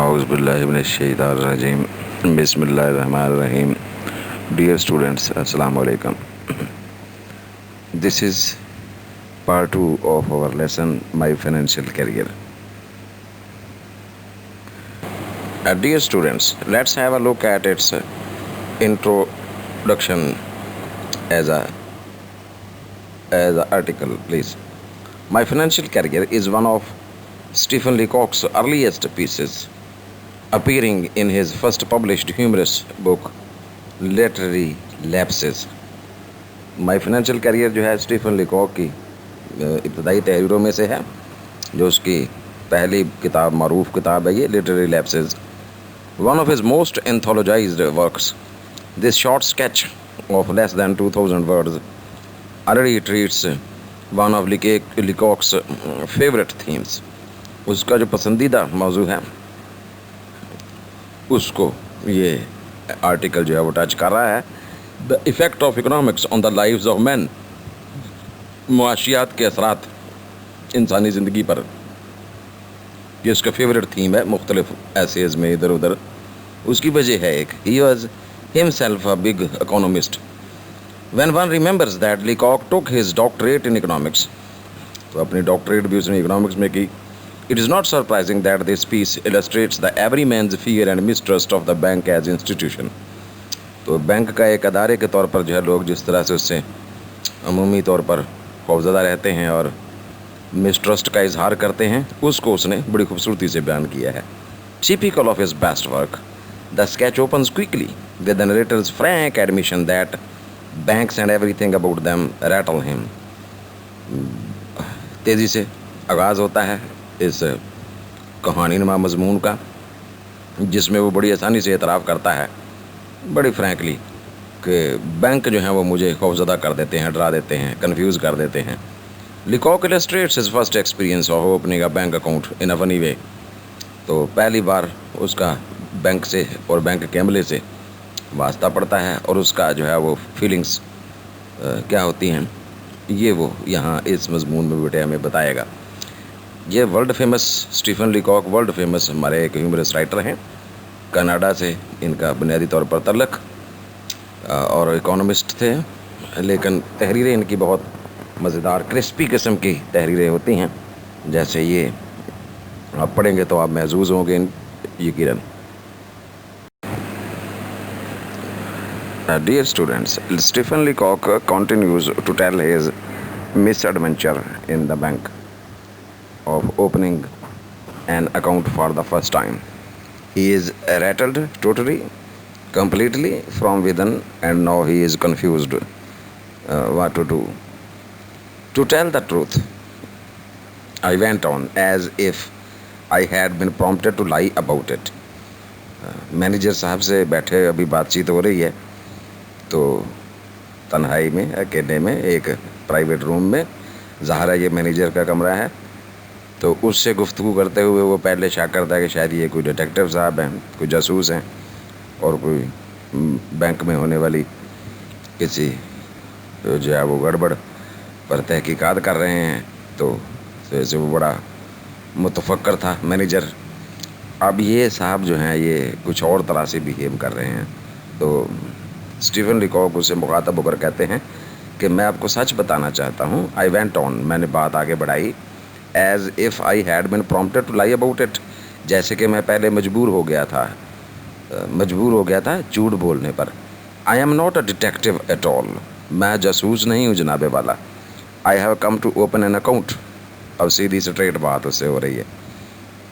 Auzubillahiminash-shaytanir-rajim. Bismillahir-rahmanir-rahim. Dear students, Assalamu alaikum. This is part 2 of our lesson, My Financial Career. Dear students, let's have a look at its introduction as a article, please. My Financial Career is one of Stephen Leacock's earliest pieces, appearing in his first published humorous book, Literary Lapses. My financial career जो है Stephen लीकॉक की इब्तदाई तहरीरों में से है, जो उसकी पहली किताब मारूफ किताब है ये literary lapses. One of his most anthologised works, this short sketch of less than 2000 words already treats one of Leacock's favorite themes. उसका जो पसंदीदा मौजू है उसको ये आर्टिकल जो है वो टच कर रहा है. The effect of economics on the lives of man, मुआशियात के असरात इंसानी ज़िंदगी पर, ये उसका फेवरेट थीम है मुख्तलिफ एसेज में इधर उधर. उसकी वजह है एक, he was himself a big economist. When one remembers that Leacock took his doctorate in economics, तो अपनी डॉक्टरेट भी उसने इकोनॉमिक्स में की, it is not surprising that this piece illustrates the everyman's fear and mistrust of the bank as institution. तो bank का एक अदारे के तौर पर जो है लोग जिस तरह से उससे अमूमी तौर पर खौफज़दा रहते हैं और मिसट्रस्ट का इजहार करते हैं, उसको उसने बड़ी खूबसूरती से बयान किया है. Typical of his best work, the sketch opens quickly with the narrator's frank admission that banks and everything about them rattle him. तेज़ी से आगाज़ होता है इस कहानीनुमा मजमून का, जिसमें वो बड़ी आसानी से एतराफ़ करता है बड़ी फ्रैंकली कि बैंक जो हैं वो मुझे खौफज़दा कर देते हैं, डरा देते हैं, कंफ्यूज कर देते हैं. Leacock illustrates his first experience of opening a bank account in a funny way. तो पहली बार उसका बैंक से और बैंक के अमले से वास्ता पड़ता है और उसका जो है वो फीलिंग्स क्या होती हैं ये वो यहाँ इस मजमून में बेटे हमें बताएगा. ये world famous Stephen Leacock world famous हमारे एक ह्यूमरस राइटर हैं. कनाडा से इनका बुनियादी तौर पर तल्लक और इकोनॉमिस्ट थे, लेकिन तहरीरें इनकी बहुत मज़ेदार क्रिस्पी किस्म की तहरीरें होती हैं. जैसे ये आप पढ़ेंगे तो आप महजूज़ होंगे यकीनन. Dear students, Stephen Leacock continues to tell his misadventure in the bank of opening an account for the first time. He is rattled totally, completely from within, and now he is confused what to do. To tell the truth, I went on as if I had been prompted to lie about it. Manager साहब से बैठे अभी बातचीत हो रही है, तो तन्हाई में अकेले में एक प्राइवेट रूम में, ज़ाहिर है ये मैनेजर का कमरा है, तो उससे गुफ्तगू करते हुए वो पहले शक करता है कि शायद ये कोई डिटेक्टिव साहब हैं, कोई जासूस हैं और कोई बैंक में होने वाली किसी जो है वो गड़बड़ पर तहकीकात कर रहे हैं. तो ऐसे वो बड़ा मुतफक्कर था मैनेजर. अब ये साहब जो हैं ये कुछ और तरह से बिहेव कर रहे हैं. तो स्टीफन लीकॉक उसे मुखातब होकर कहते हैं कि मैं आपको सच बताना चाहता हूँ. आई वेंट ऑन, मैंने बात आगे बढ़ाई, as if I had been prompted to lie about it, जैसे कि मैं पहले मजबूर हो गया था झूठ बोलने पर. I am not a detective at all, मैं जासूस नहीं हूँ जनाबे वाला. I have come to open an account. अब सीधी स्ट्रेट बात उससे हो रही है.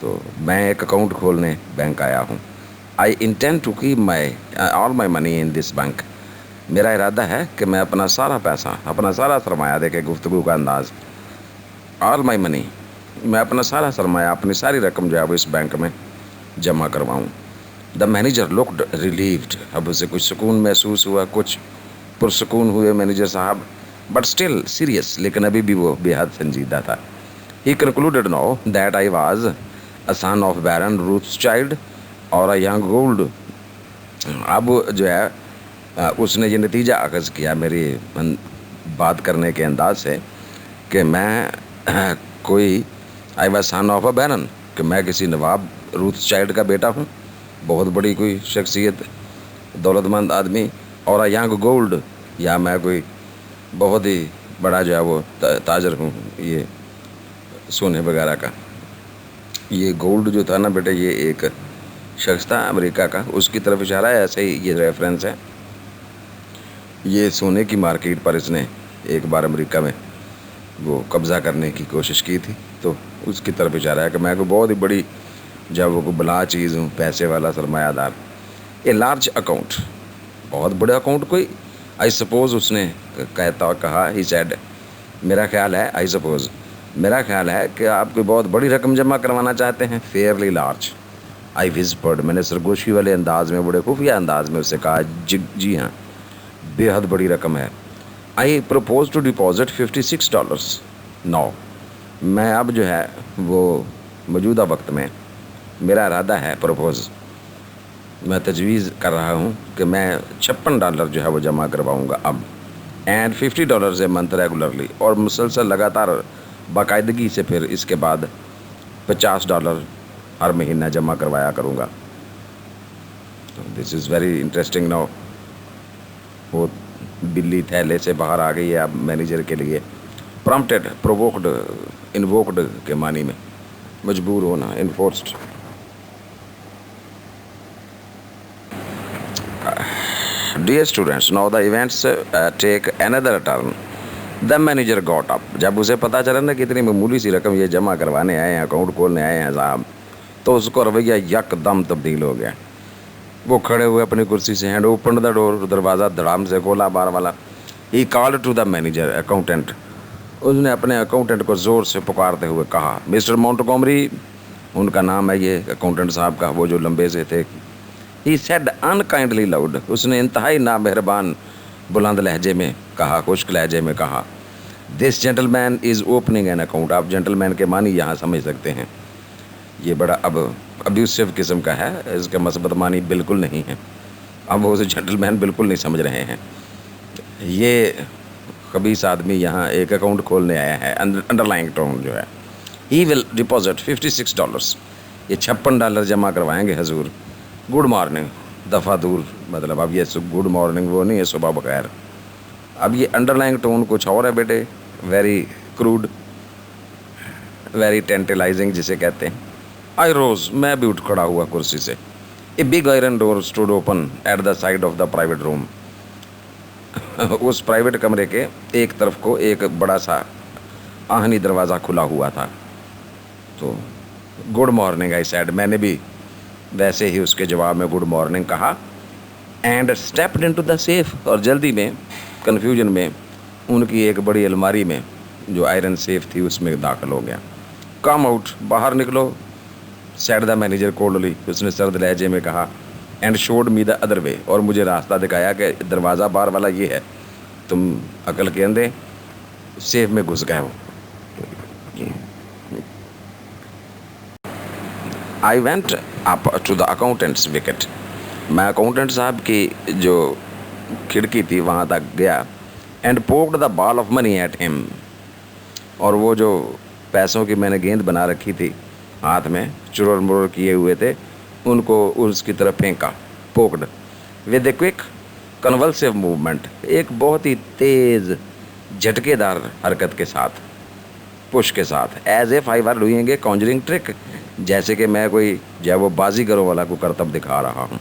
तो मैं एक अकाउंट खोलने बैंक आया हूँ. I intend to keep all my money in this bank. मेरा इरादा है कि मैं अपना सारा पैसा, अपना सारा सरमाया, देखे गुफ्तगू का अंदाज़, all my money, मैं अपना सारा सरमाया, अपनी सारी रकम जो है वो इस बैंक में जमा करवाऊँ. The manager looked relieved. अब उसे कुछ सुकून महसूस हुआ, कुछ पुरसुकून हुए मैनेजर साहब, but still serious, लेकिन अभी भी वो बेहद संजीदा था. He concluded now that I was a son of Baron Rothschild और यंग गोल्ड. अब जो है उसने ये नतीजा अखज़ किया मेरी बात करने के अंदाज से कि मैं कोई I was son of a बैरन, कि मैं किसी नवाब रूथ चाइल्ड का बेटा हूँ, बहुत बड़ी कोई शख्सियत, दौलतमंद आदमी, और अ यंग गोल्ड, या मैं कोई बहुत ही बड़ा जो है वो ताजर हूँ ये सोने वगैरह का। ये गोल्ड जो था ना बेटा, ये एक शख्स था अमेरिका का, उसकी तरफ इशारा है, ऐसे ही ये रेफरेंस है। ये सोने की मार्केट पर इसने एक बार अमेरिका में वो कब्ज़ा करने की कोशिश की थी, तो उसकी तरफ इशारा है कि मैं कोई बहुत ही बड़ी जब वो बला चीज़ हूँ, पैसे वाला सरमायादार। ए लार्ज अकाउंट, बहुत बड़े अकाउंट कोई, आई सपोज़ उसने कहा, ही सेड, मेरा ख्याल है, आई सपोज़, मेरा ख्याल है कि आप कोई बहुत बड़ी रकम जमा करवाना चाहते हैं। फेयरली लार्ज, आई विस्पर्ड, मैंने सरगोशी वाले अंदाज में, बड़े खुफिया अंदाज में उससे कहा, जी हाँ, बेहद बड़ी रकम है। I propose to deposit $56 now, मैं अब जो है वो मौजूदा वक्त में मेरा इरादा है, प्रपोज, मैं तजवीज़ कर रहा हूँ कि मैं $56 जो है वो जमा करवाऊँगा अब, एंड $50 ए मंथ रेगुलरली, और मुसलसल लगातार बाकायदगी से फिर इसके बाद $50 हर महीना जमा करवाया करूँगा। This is very interesting. Now वो बिल्ली थैले से बाहर आ गई है अब मैनेजर के लिए। प्रॉम्प्टेड, प्रोवोक्ड, इन्वोक्ड के मानी में, मजबूर होना, enforced. Dear students, now the events take another turn. The manager got up, जब उसे पता चला ना कि इतनी मामूली सी रकम ये जमा करवाने आए हैं, अकाउंट खोलने आए हैं साहब, तो उसको रवैया यकदम तब्दील हो गया। वो खड़े हुए अपनी कुर्सी से, हैंड ओपन द डोर, दरवाज़ा धड़ाम से खोला बार वाला। He called to the manager accountant, उसने अपने अकाउंटेंट को ज़ोर से पुकारते हुए कहा, मिस्टर मोंटगोमरी, उनका नाम है ये अकाउंटेंट साहब का, वो जो लंबे से थे। ही सेड अनकाइंडली लाउड, उसने इंतहाई नामेहरबान बुलंद लहजे में कहा, खुश्क लहजे में कहा, this gentleman is opening an account. आप जेंटलमैन के मानी यहाँ समझ सकते हैं, ये बड़ा अब अब्यूसिव किस्म का है, इसका मसबत मानी बिल्कुल नहीं है। अब वो जेंटलमैन बिल्कुल नहीं समझ रहे हैं। ये खबीस आदमी यहाँ एक अकाउंट खोलने आया है, अंडरलाइंग टोन जो है, ही विल डिपॉजिट $56, ये $56 जमा करवाएंगे हजूर। गुड मॉर्निंग, दफ़ा दूर, मतलब अब ये गुड मॉर्निंग वो नहीं है, सुबह बखैर। अब ये अंडरलाइंग टोन कुछ और है बेटे, वेरी क्रूड, वेरी टेंटलाइजिंग जिसे कहते हैं। आई रोज, मैं भी उठ खड़ा हुआ कुर्सी से। A big iron door stood open at the side of the private room, उस प्राइवेट कमरे के एक तरफ को एक बड़ा सा आहनी दरवाज़ा खुला हुआ था। तो गुड मॉर्निंग आई सेड, मैंने भी वैसे ही उसके जवाब में गुड मॉर्निंग कहा। And stepped into the safe, और जल्दी में, कन्फ्यूजन में, उनकी एक बड़ी अलमारी में जो आयरन सेफ थी उसमें दाखिल हो गया। कम आउट, बाहर निकलो, सेड द मैनेजर कोल्डली, उसने सर्द लहजे में कहा। And showed me the other way, और मुझे रास्ता दिखाया कि दरवाज़ा बाहर वाला ये है, तुम अकल के अंधे सेफ में घुस गए हो। I went up to the accountant's wicket, मैं अकाउंटेंट साहब की जो खिड़की थी वहाँ तक गया। And poked the ball of money at him, और वो जो पैसों की मैंने गेंद बना रखी थी हाथ में, चुरर मुरर किए हुए थे, उनको उसकी तरफ फेंका। Poked with a quick convulsive movement, एक बहुत ही तेज़ झटकेदार हरकत के साथ, पुश के साथ, as if I were doing a conjuring trick, जैसे कि मैं कोई जो वो बाजीगरों वाला को करतब दिखा रहा हूँ,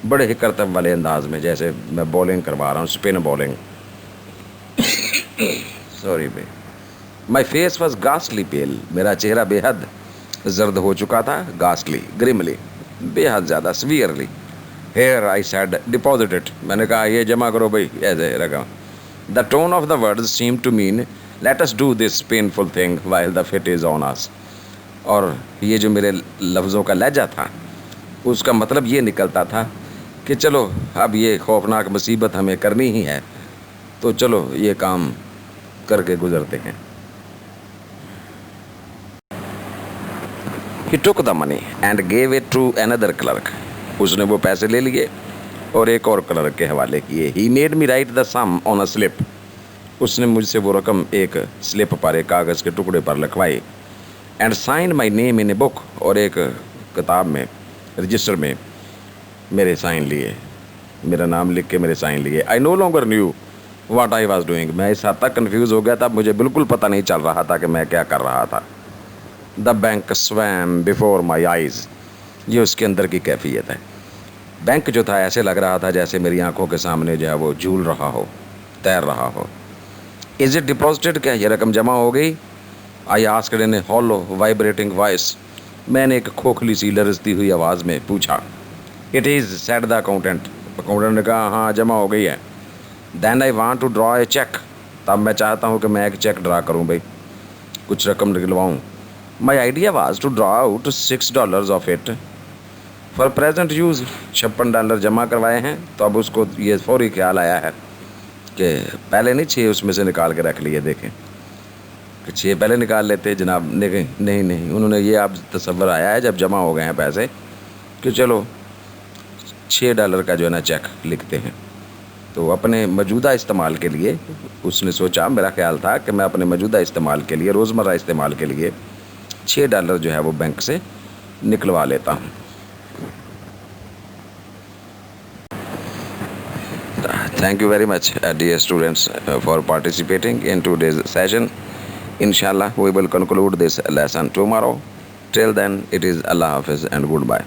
बड़े ही करतब वाले अंदाज में, जैसे मैं बॉलिंग करवा रहा हूँ, स्पिन बॉलिंग। सॉरी भाई, माई फेस वॉज गास्टली पेल, मेरा चेहरा बेहद जर्द हो चुका था। गास्टली, ग्रिमली, बेहद ज़्यादा, severely. Here I said deposit it, मैंने कहा ये जमा करो भाई, ऐसे रकम। The tone of the words seem to mean let us do this painful thing while the fit is on us, और ये जो मेरे लफ्ज़ों का लहजा था उसका मतलब ये निकलता था कि चलो अब ये खौफनाक मुसीबत हमें करनी ही है, तो चलो ये काम करके गुजरते हैं। He took the money and gave it to another clerk, उसने वो पैसे ले लिए और एक और क्लर्क के हवाले किए। He made me write the sum on a slip, उसने मुझसे वो रकम एक स्लिप पर, एक कागज़ के टुकड़े पर लिखवाई। And sign my name in a book, और एक किताब में रजिस्टर में मेरे साइन लिए, मेरा नाम लिख के मेरे साइन लिए। I no longer knew what I was doing, मैं इस हद तक कन्फ्यूज़ हो गया था, मुझे बिल्कुल पता नहीं चल रहा था कि मैं क्या कर रहा था। The bank swum before my eyes, ये उसके अंदर की कैफियत है। बैंक जो था ऐसे लग रहा था जैसे मेरी आंखों के सामने जो है वो झूल रहा हो, तैर रहा हो। इज़ इट डिपॉजिटेड, क्या ये रकम जमा हो गई? I asked in a hollow vibrating voice, मैंने एक खोखली सी लरजती हुई आवाज़ में पूछा। It is said the accountant, accountant ने कहा हाँ जमा हो गई है। Then I want to draw a cheque, तब मैं चाहता हूँ कि मैं एक चेक ड्रा करूँ भाई, कुछ रकम निकलवाऊँ। My idea was to draw out $6 of it for present use, $56 जमा करवाए हैं, तो अब उसको ये फौरी ख्याल आया है कि पहले नहीं 6 उसमें से निकाल के रख लिए, देखें कि 6 पहले निकाल लेते जनाब। नहीं नहीं, उन्होंने ये आप तसव्वुर आया है जब जमा हो गए हैं पैसे कि चलो $6 का जो है ना चेक लिखते हैं। तो अपने मौजूदा इस्तेमाल के लिए उसने सोचा, मेरा ख्याल था कि मैं अपने मौजूदा इस्तेमाल के लिए, रोज़मर्रा इस्तेमाल के लिए $6 जो है वो बैंक से निकलवा लेता हूँ। Thank you very much, dear students, for participating in today's session. Inshallah, we will conclude this lesson tomorrow. Till then, it is Allah Hafiz and goodbye.